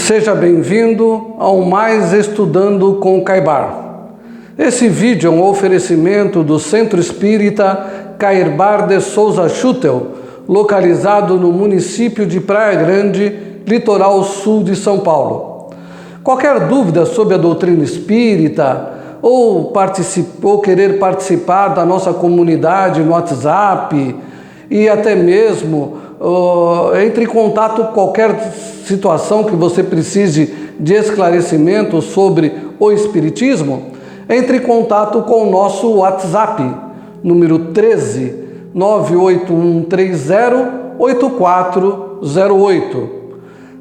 Seja bem-vindo ao Mais Estudando com Caibar. Esse vídeo é um oferecimento do Centro Espírita Caibar de Souza Schutel, localizado no município de Praia Grande, litoral sul de São Paulo. Qualquer dúvida sobre a doutrina espírita ou querer participar da nossa comunidade no WhatsApp e até mesmo entre em contato com qualquer situação que você precise de esclarecimento sobre o Espiritismo, entre em contato com o nosso WhatsApp, número 13 98130 8408.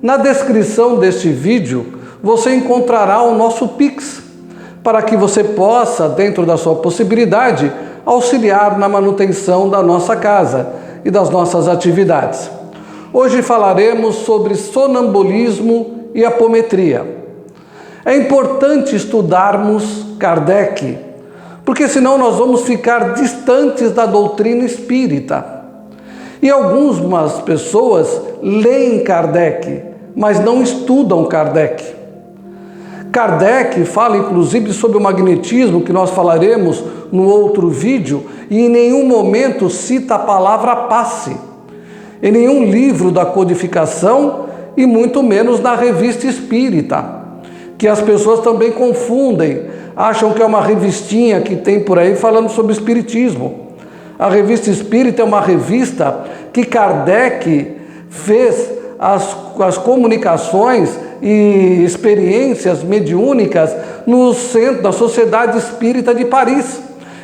Na descrição deste vídeo, você encontrará o nosso Pix, para que você possa, dentro da sua possibilidade, auxiliar na manutenção da nossa casa e das nossas atividades. Hoje falaremos sobre sonambulismo e apometria. É importante estudarmos Kardec, porque senão nós vamos ficar distantes da doutrina espírita. E algumas pessoas leem Kardec, mas não estudam Kardec. Kardec fala inclusive sobre o magnetismo, que nós falaremos no outro vídeo, e em nenhum momento cita a palavra passe, em nenhum livro da codificação e muito menos na Revista Espírita, que as pessoas também confundem, acham que é uma revistinha que tem por aí falando sobre espiritismo. A Revista Espírita é uma revista que Kardec fez as comunicações e experiências mediúnicas no centro da Sociedade Espírita de Paris,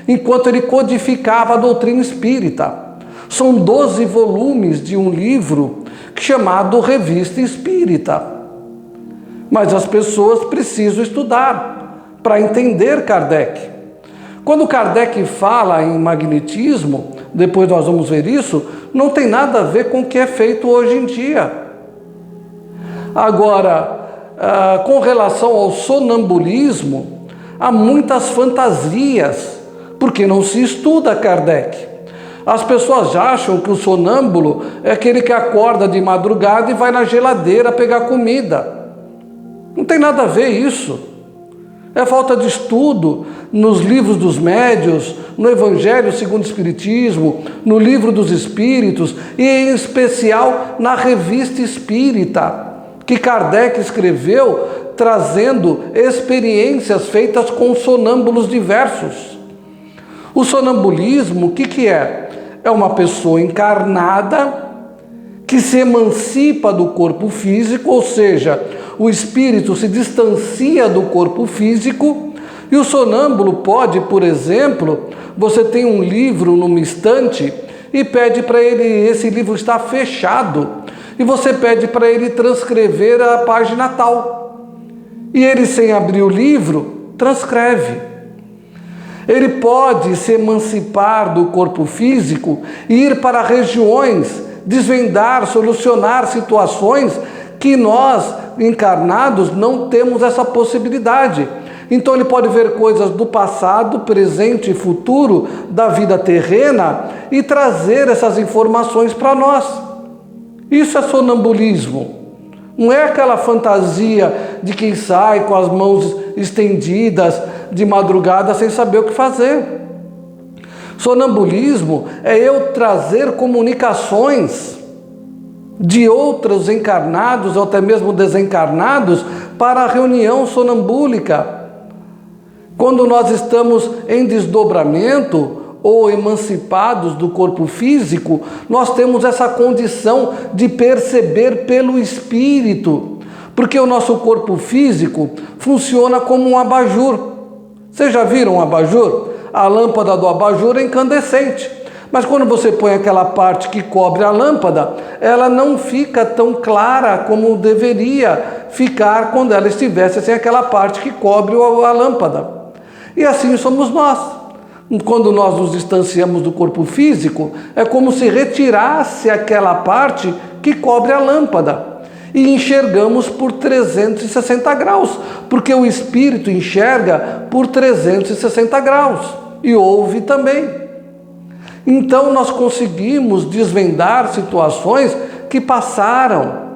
enquanto ele codificava a doutrina espírita. São 12 volumes de um livro chamado Revista Espírita. Mas as pessoas precisam estudar para entender Kardec. Quando Kardec fala em magnetismo, depois nós vamos ver isso, não tem nada a ver com o que é feito hoje em dia. Agora, com relação ao sonambulismo, há muitas fantasias, porque não se estuda Kardec. As pessoas acham que o sonâmbulo é aquele que acorda de madrugada e vai na geladeira pegar comida. Não tem nada a ver isso. É falta de estudo nos livros dos médiuns, no Evangelho segundo o Espiritismo, no Livro dos Espíritos e, em especial, na Revista Espírita, que Kardec escreveu trazendo experiências feitas com sonâmbulos diversos. O sonambulismo, o que é? É uma pessoa encarnada que se emancipa do corpo físico, ou seja, o espírito se distancia do corpo físico, e o sonâmbulo pode, por exemplo, você tem um livro numa estante e pede para ele, esse livro está fechado, e você pede para ele transcrever a página tal. E ele, sem abrir o livro, transcreve. Ele pode se emancipar do corpo físico e ir para regiões, desvendar, solucionar situações que nós, encarnados, não temos essa possibilidade. Então ele pode ver coisas do passado, presente e futuro da vida terrena e trazer essas informações para nós. Isso é sonambulismo. Não é aquela fantasia de quem sai com as mãos estendidas de madrugada sem saber o que fazer. Sonambulismo é eu trazer comunicações de outros encarnados ou até mesmo desencarnados para a reunião sonambúlica. Quando nós estamos em desdobramento ou emancipados do corpo físico, nós temos essa condição de perceber pelo espírito, porque o nosso corpo físico funciona como um abajur. Vocês já viram um abajur? A lâmpada do abajur é incandescente, mas quando você põe aquela parte que cobre a lâmpada, ela não fica tão clara como deveria ficar quando ela estivesse sem aquela parte que cobre a lâmpada. E assim somos nós. Quando nós nos distanciamos do corpo físico, é como se retirasse aquela parte que cobre a lâmpada. E enxergamos por 360 graus, porque o espírito enxerga por 360 graus e ouve também. Então nós conseguimos desvendar situações que passaram,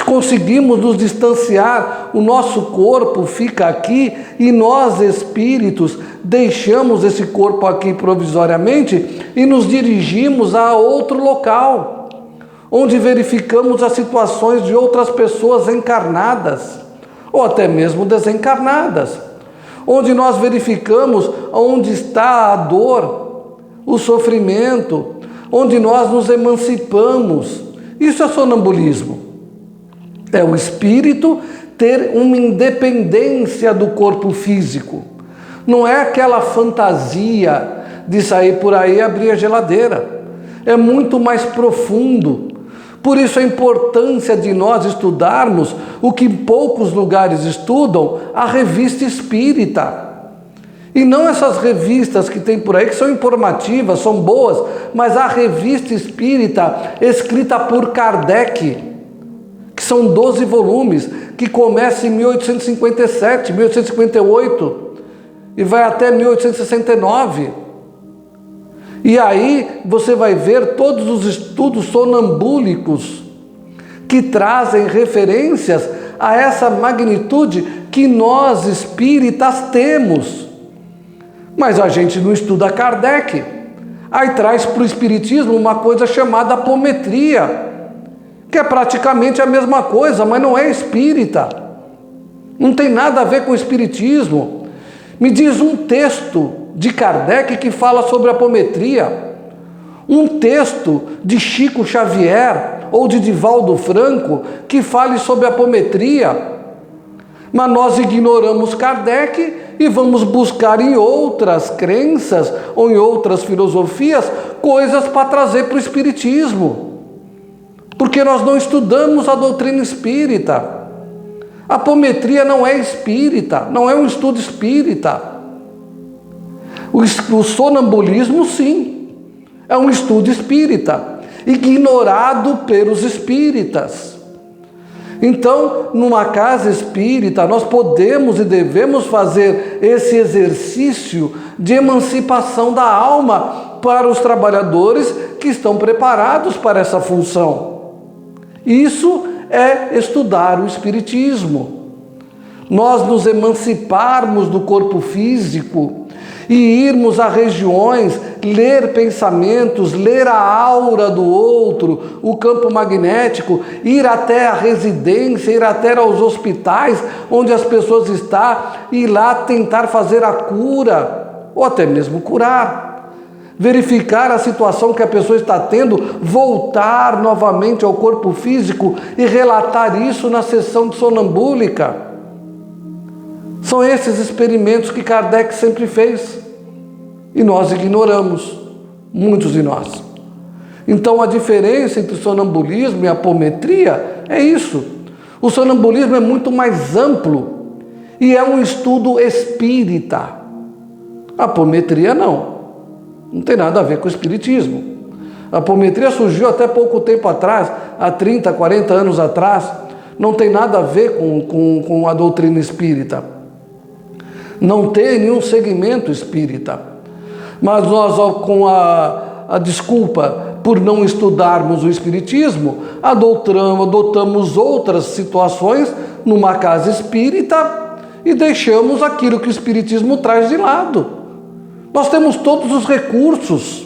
Conseguimos nos distanciar, o nosso corpo fica aqui e nós, espíritos, deixamos esse corpo aqui provisoriamente e nos dirigimos a outro local, onde verificamos as situações de outras pessoas encarnadas ou até mesmo desencarnadas, onde nós verificamos onde está a dor, o sofrimento, onde nós nos emancipamos. Isso é sonambulismo. É o espírito ter uma independência do corpo físico. Não é aquela fantasia de sair por aí e abrir a geladeira. É muito mais profundo. Por isso a importância de nós estudarmos o que poucos lugares estudam, a revista espírita. E não essas revistas que tem por aí, que são informativas, são boas, mas a revista espírita escrita por Kardec, que são 12 volumes, que começa em 1857, 1858 e vai até 1869. E aí você vai ver todos os estudos sonambúlicos que trazem referências a essa magnitude que nós espíritas temos. Mas a gente não estuda Kardec. Aí traz para o espiritismo uma coisa chamada apometria, que é praticamente a mesma coisa, mas não é espírita. Não tem nada a ver com o espiritismo. Me diz um texto de Kardec que fala sobre apometria, um texto de Chico Xavier ou de Divaldo Franco que fale sobre apometria. Mas nós ignoramos Kardec e vamos buscar em outras crenças ou em outras filosofias coisas para trazer para o espiritismo. Porque nós não estudamos a doutrina espírita. A apometria não é espírita, não é um estudo espírita. O sonambulismo, sim, é um estudo espírita, ignorado pelos espíritas. Então, numa casa espírita, nós podemos e devemos fazer esse exercício de emancipação da alma para os trabalhadores que estão preparados para essa função. Isso é estudar o espiritismo. Nós nos emanciparmos do corpo físico e irmos a regiões, ler pensamentos, ler a aura do outro, o campo magnético, ir até a residência, ir até aos hospitais onde as pessoas estão e lá tentar fazer a cura ou até mesmo curar. Verificar a situação que a pessoa está tendo, voltar novamente ao corpo físico e relatar isso na sessão de sonambúlica. São esses experimentos que Kardec sempre fez e nós ignoramos, muitos de nós. Então a diferença entre o sonambulismo e a apometria é isso. O sonambulismo é muito mais amplo e é um estudo espírita. A apometria não. Não tem nada a ver com o espiritismo. A apometria surgiu até pouco tempo atrás, há 30, 40 anos atrás. Não tem nada a ver com a doutrina espírita. Não tem nenhum segmento espírita. Mas nós, com a desculpa por não estudarmos o espiritismo, adotamos outras situações numa casa espírita e deixamos aquilo que o espiritismo traz de lado. Nós temos todos os recursos.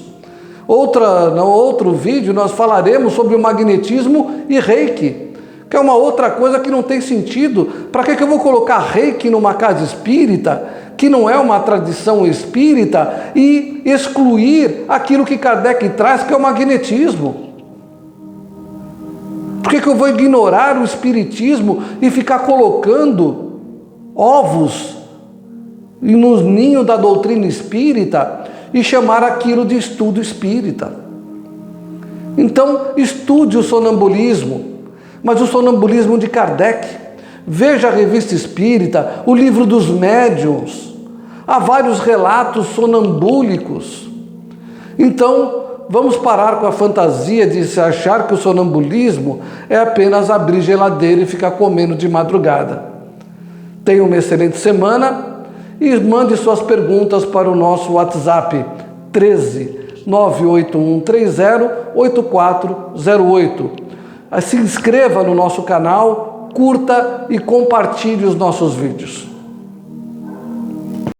No outro vídeo nós falaremos sobre o magnetismo e reiki, que é uma outra coisa que não tem sentido. Para que eu vou colocar reiki numa casa espírita, que não é uma tradição espírita, e excluir aquilo que Kardec traz, que é o magnetismo? Por que eu vou ignorar o espiritismo e ficar colocando ovos no ninho da doutrina espírita e chamar aquilo de estudo espírita? Então, estude o sonambulismo, mas o sonambulismo de Kardec. Veja a revista espírita, o livro dos médiuns. Há vários relatos sonambúlicos. Então, vamos parar com a fantasia de se achar que o sonambulismo é apenas abrir geladeira e ficar comendo de madrugada. Tenha uma excelente semana. E mande suas perguntas para o nosso WhatsApp 13 98130 8408. se inscreva no nosso canal, curta e compartilhe os nossos vídeos.